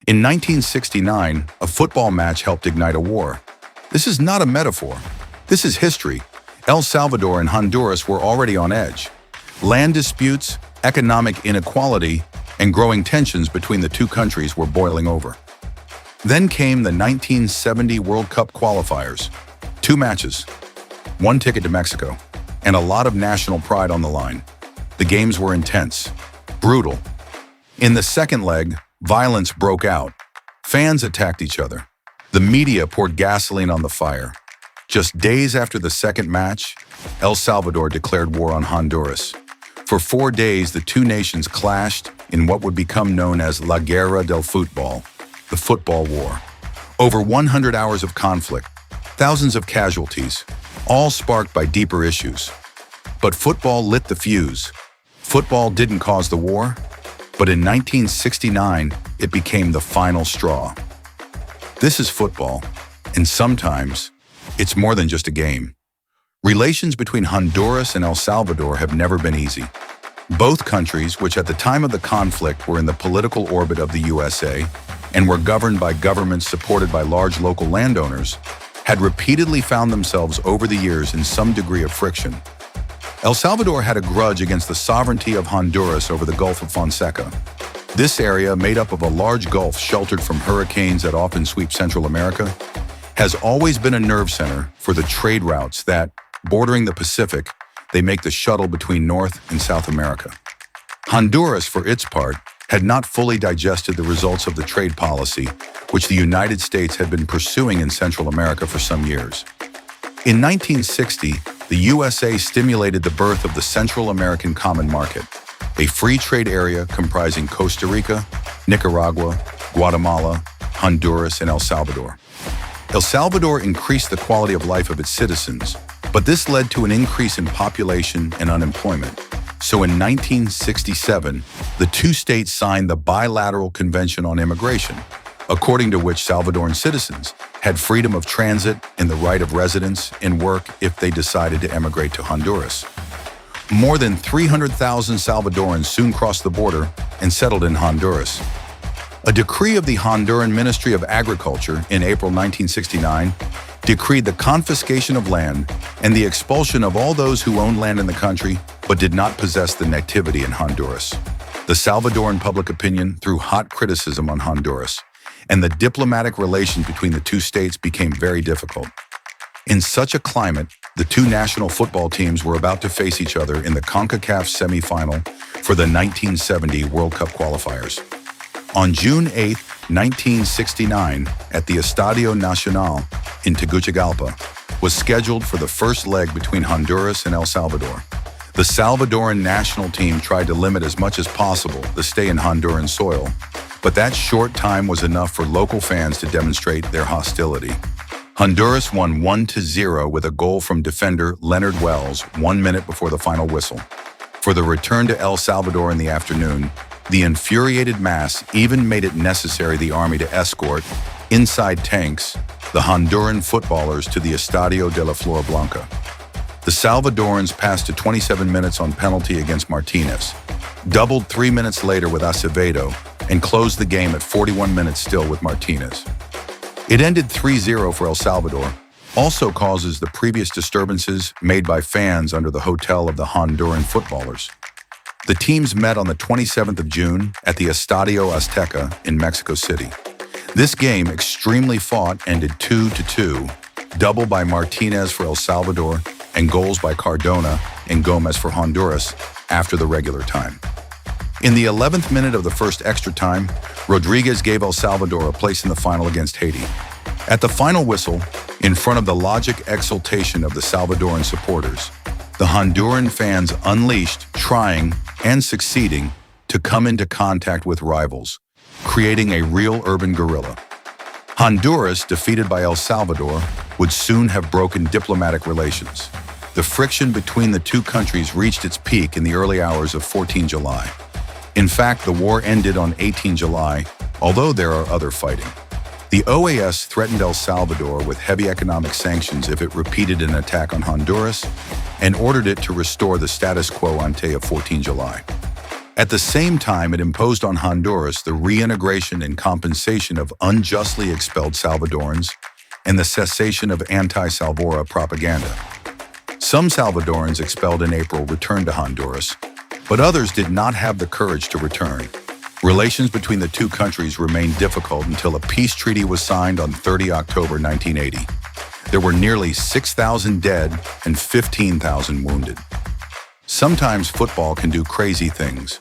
In 1969, a football match helped ignite a war. This is not a metaphor. This is history. El Salvador and Honduras were already on edge. Land disputes, economic inequality, and growing tensions between the two countries were boiling over. Then came the 1970 World Cup qualifiers. 2 matches, 1 ticket to Mexico, and a lot of national pride on the line. The games were intense, brutal. In the second leg, violence broke out. Fans attacked each other. The media poured gasoline on the fire. Just days after the second match, El Salvador declared war on Honduras. For 4 days, the two nations clashed in what would become known as La Guerra del Futbol, the football war. Over 100 hours of conflict, thousands of casualties, all sparked by deeper issues. But football lit the fuse. Football didn't cause the war, but in 1969, it became the final straw. This is football, and sometimes it's more than just a game. Relations between Honduras and El Salvador have never been easy. Both countries, which at the time of the conflict were in the political orbit of the USA and were governed by governments supported by large local landowners, had repeatedly found themselves over the years in some degree of friction. El Salvador had a grudge against the sovereignty of Honduras over the Gulf of Fonseca. This area, made up of a large gulf sheltered from hurricanes that often sweep Central America, has always been a nerve center for the trade routes that, bordering the Pacific, they make the shuttle between North and South America. Honduras, for its part, had not fully digested the results of the trade policy, which the United States had been pursuing in Central America for some years. In 1960, the USA stimulated the birth of the Central American Common Market, a free trade area comprising Costa Rica, Nicaragua, Guatemala, Honduras, and El Salvador. El Salvador increased the quality of life of its citizens, but this led to an increase in population and unemployment. So in 1967, the two states signed the Bilateral Convention on Immigration, according to which Salvadoran citizens had freedom of transit and the right of residence and work if they decided to emigrate to Honduras. More than 300,000 Salvadorans soon crossed the border and settled in Honduras. A decree of the Honduran Ministry of Agriculture in April 1969 decreed the confiscation of land and the expulsion of all those who owned land in the country but did not possess the nativity in Honduras. The Salvadoran public opinion threw hot criticism on Honduras, and the diplomatic relations between the two states became very difficult. In such a climate, the two national football teams were about to face each other in the CONCACAF semifinal for the 1970 World Cup qualifiers. On June 8, 1969, at the Estadio Nacional in Tegucigalpa, was scheduled for the first leg between Honduras and El Salvador. The Salvadoran national team tried to limit as much as possible the stay in Honduran soil, but that short time was enough for local fans to demonstrate their hostility. Honduras won 1-0 with a goal from defender Leonard Wells 1 minute before the final whistle. For the return to El Salvador in the afternoon, the infuriated mass even made it necessary the army to escort, inside tanks, the Honduran footballers to the Estadio de la Flor Blanca. The Salvadorans passed to 27 minutes on penalty against Martinez, doubled 3 minutes later with Acevedo, and closed the game at 41 minutes still with Martinez. It ended 3-0 for El Salvador, also causes the previous disturbances made by fans under the hotel of the Honduran footballers. The teams met on the 27th of June at the Estadio Azteca in Mexico City. This game, extremely fought, ended 2-2, double by Martinez for El Salvador and goals by Cardona and Gomez for Honduras after the regular time. In the 11th minute of the first extra time, Rodriguez gave El Salvador a place in the final against Haiti. At the final whistle, in front of the logic exultation of the Salvadoran supporters, the Honduran fans unleashed, trying and succeeding to come into contact with rivals, creating a real urban guerrilla. Honduras, defeated by El Salvador, would soon have broken diplomatic relations. The friction between the two countries reached its peak in the early hours of 14 July. In fact, the war ended on 18 July, although there are other fighting. The OAS threatened El Salvador with heavy economic sanctions if it repeated an attack on Honduras and ordered it to restore the status quo ante of 14 July. At the same time, it imposed on Honduras the reintegration and compensation of unjustly expelled Salvadorans and the cessation of anti-Salvador propaganda. Some Salvadorans expelled in April returned to Honduras, but others did not have the courage to return. Relations between the two countries remained difficult until a peace treaty was signed on 30 October 1980. There were nearly 6,000 dead and 15,000 wounded. Sometimes football can do crazy things.